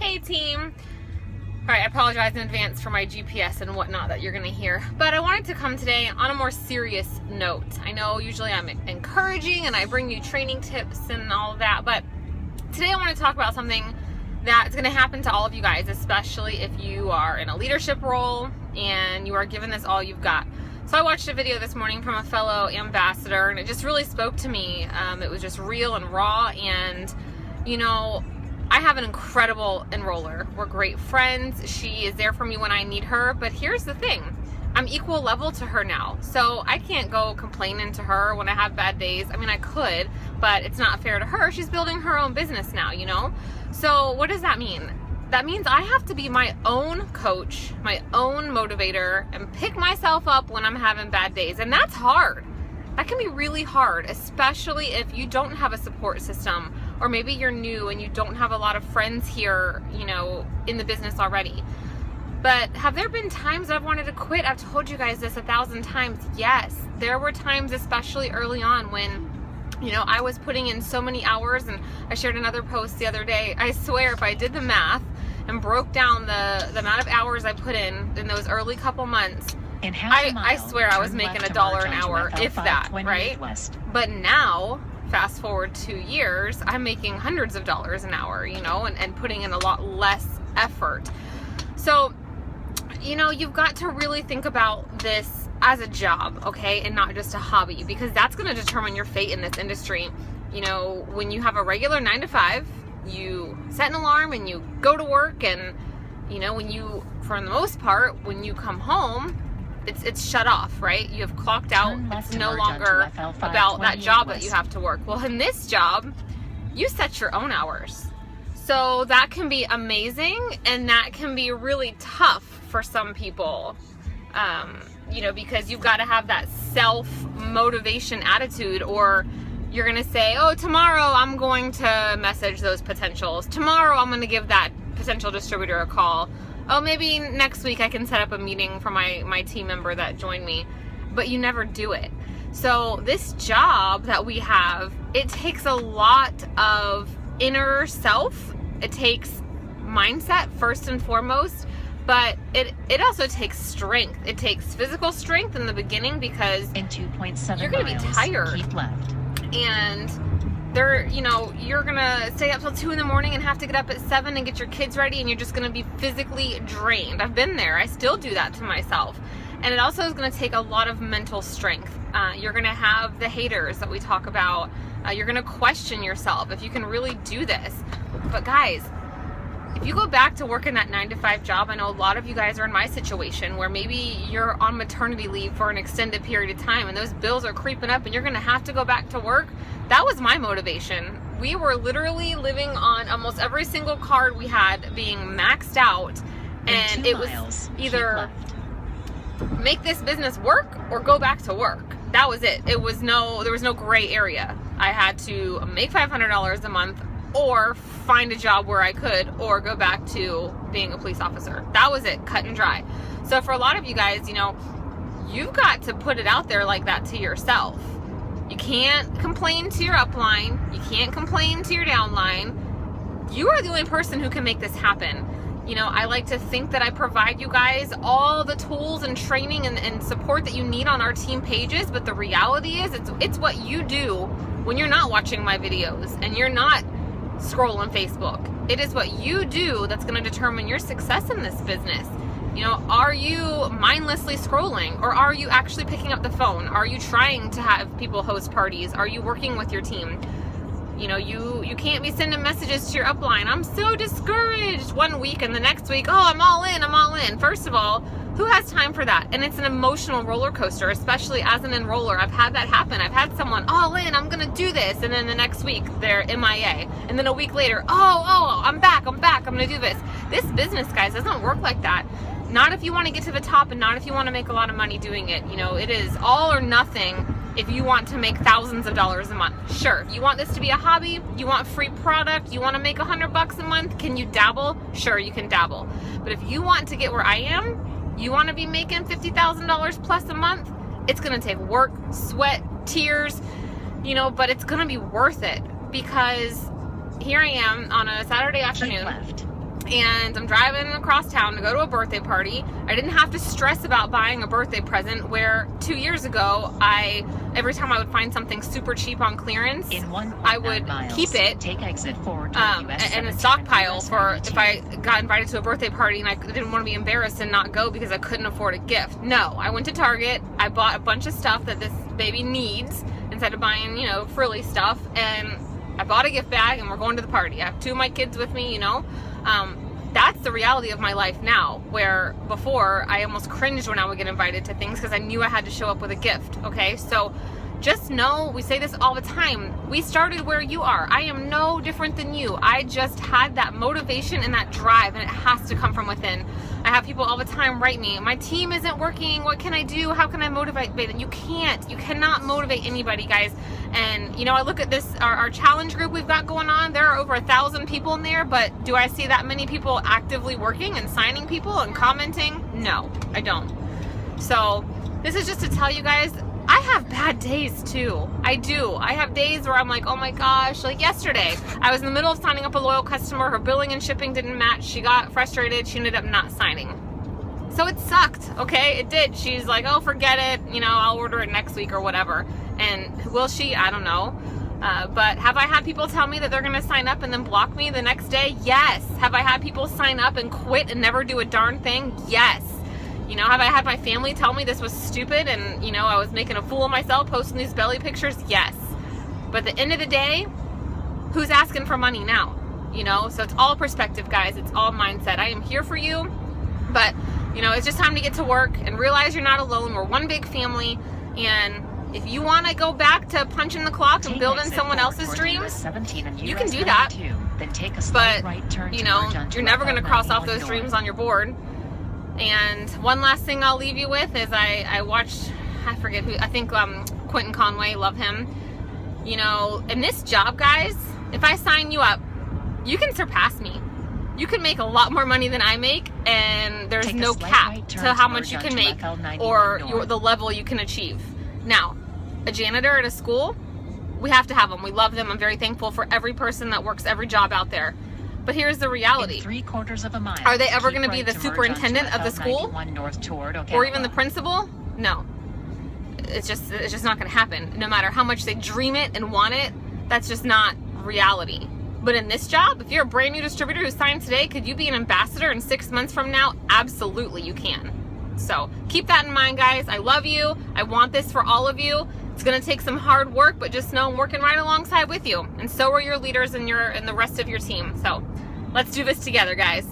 Hey team! Alright, I apologize in advance for my GPS and whatnot that you're going to hear. But I wanted to come today on a more serious note. I know usually I'm encouraging and I bring you training tips and all of that, but today I want to talk about something that's going to happen to all of you guys, especially if you are in a leadership role and you are given this all you've got. So I watched a video this morning from a fellow ambassador and it just really spoke to me. It was just real and raw, and you know, I have an incredible enroller. We're great friends. She is there for me when I need her, but here's the thing. I'm equal level to her now, so I can't go complaining to her when I have bad days. I mean, I could, but it's not fair to her. She's building her own business now, you know? So what does that mean? That means I have to be my own coach, my own motivator, and pick myself up when I'm having bad days. And that's hard. That can be really hard, especially if you don't have a support system, or maybe you're new and you don't have a lot of friends here, you know, in the business already. But have there been times I've wanted to quit? I've told you guys this 1,000 times. Yes, there were times, especially early on, when you know, I was putting in so many hours, and I shared another post the other day. I swear if I did the math and broke down the amount of hours I put in those early couple months, I swear I was making $1 an hour, if that, right? But now, fast forward 2 years, I'm making hundreds of dollars an hour, you know, and putting in a lot less effort. So, you know, you've got to really think about this as a job, okay, and not just a hobby, because that's going to determine your fate in this industry. You know, when you have a regular 9 to 5, you set an alarm and you go to work, and you know, when you, for the most part, when you come home, it's shut off, right? You have clocked out. It's no longer about that job that you have to work. Well, in this job, you set your own hours. So that can be amazing, and that can be really tough for some people. You know, because you've got to have that self-motivation attitude, or you're going to say, oh, tomorrow I'm going to message those potentials. Tomorrow I'm going to give that potential distributor a call. Oh, maybe next week I can set up a meeting for my team member that joined me. But you never do it. So this job that we have, it takes a lot of inner self. It takes mindset first and foremost. But it also takes strength. It takes physical strength in the beginning, because in 2.7 you're going to be tired. Keep left. And you know, you're going to stay up till 2 in the morning and have to get up at 7 and get your kids ready, and you're just going to be physically drained. I've been there. I still do that to myself. And it also is going to take a lot of mental strength. You're going to have the haters that we talk about. You're going to question yourself if you can really do this. But guys, if you go back to working that 9 to 5 job, I know a lot of you guys are in my situation where maybe you're on maternity leave for an extended period of time and those bills are creeping up and you're going to have to go back to work. That was my motivation. We were literally living on almost every single card we had being maxed out, and it was either make this business work or go back to work. That was it. There was no gray area. I had to make $500 a month, or find a job where I could, or go back to being a police officer. That was it, cut and dry. So for a lot of you guys, you know, you've got to put it out there like that to yourself. You can't complain to your upline. You can't complain to your downline. You are the only person who can make this happen. You know, I like to think that I provide you guys all the tools and training and support that you need on our team pages, but the reality is it's what you do when you're not watching my videos and you're not scrolling Facebook. It is what you do that's going to determine your success in this business. You know, are you mindlessly scrolling, or are you actually picking up the phone? Are you trying to have people host parties? Are you working with your team? You know, you can't be sending messages to your upline. I'm so discouraged one week, and the next week, oh, I'm all in. First of all, who has time for that? And it's an emotional roller coaster, especially as an enroller. I've had that happen. I've had someone all in, I'm going to do this. And then the next week they're MIA. And then a week later, oh, I'm back. I'm going to do this. This business, guys, doesn't work like that. Not if you want to get to the top, and not if you want to make a lot of money doing it. You know, it is all or nothing if you want to make thousands of dollars a month. Sure, you want this to be a hobby, you want free product, you want to make $100 a month, can you dabble? Sure, you can dabble. But if you want to get where I am, you want to be making $50,000 plus a month, it's going to take work, sweat, tears, you know, but it's going to be worth it, because here I am on a Saturday afternoon and I'm driving across town to go to a birthday party. I didn't have to stress about buying a birthday present, where 2 years ago, every time I would find something super cheap on clearance, I would keep it take exit 4 in a stockpile for if I got invited to a birthday party and I didn't want to be embarrassed and not go because I couldn't afford a gift. No, I went to Target, I bought a bunch of stuff that this baby needs instead of buying, you know, frilly stuff, and I bought a gift bag and we're going to the party. I have 2 of my kids with me, you know. That's the reality of my life now, where before I almost cringed when I would get invited to things because I knew I had to show up with a gift, okay? So just know, we say this all the time, we started where you are. I am no different than you. I just had that motivation and that drive, and it has to come from within. I have people all the time write me, my team isn't working, what can I do? How can I motivate them? You can't. You cannot motivate anybody, guys. And, you know, I look at this, our challenge group we've got going on, there are over 1,000 people in there, but do I see that many people actively working and signing people and commenting? No, I don't. So this is just to tell you guys, I have bad days too. I do. I have days where I'm like, oh my gosh, like yesterday, I was in the middle of signing up a loyal customer, her billing and shipping didn't match, she got frustrated, she ended up not signing. So it sucked, okay? It did. She's like, oh, forget it, you know, I'll order it next week or whatever. And will she? I don't know. But have I had people tell me that they're gonna sign up and then block me the next day? Yes. Have I had people sign up and quit and never do a darn thing? Yes. You know, have I had my family tell me this was stupid and, you know, I was making a fool of myself posting these belly pictures? Yes. But at the end of the day, who's asking for money now? You know, so it's all perspective, guys. It's all mindset. I am here for you, but, you know, it's just time to get to work and realize you're not alone. We're one big family, and if you want to go back to punching the clock and building someone else's dreams, you can do that. But, you know, you're never going to cross off those dreams on your board. And one last thing I'll leave you with is I watched, I forget who, I think Quentin Conway, love him. You know, in this job, guys, if I sign you up, you can surpass me. You can make a lot more money than I make, and there's no cap to how much you can make or the level you can achieve. Now, a janitor at a school, we have to have them. We love them. I'm very thankful for every person that works every job out there. But here's the reality. Are they ever going to be the superintendent of the school or even the principal? No. It's just not going to happen. No matter how much they dream it and want it, that's just not reality. But in this job, if you're a brand new distributor who signed today, could you be an ambassador in 6 months from now? Absolutely, you can. So keep that in mind, guys. I love you. I want this for all of you. It's going to take some hard work, but just know I'm working right alongside with you. And so are your leaders and the rest of your team. So let's do this together, guys.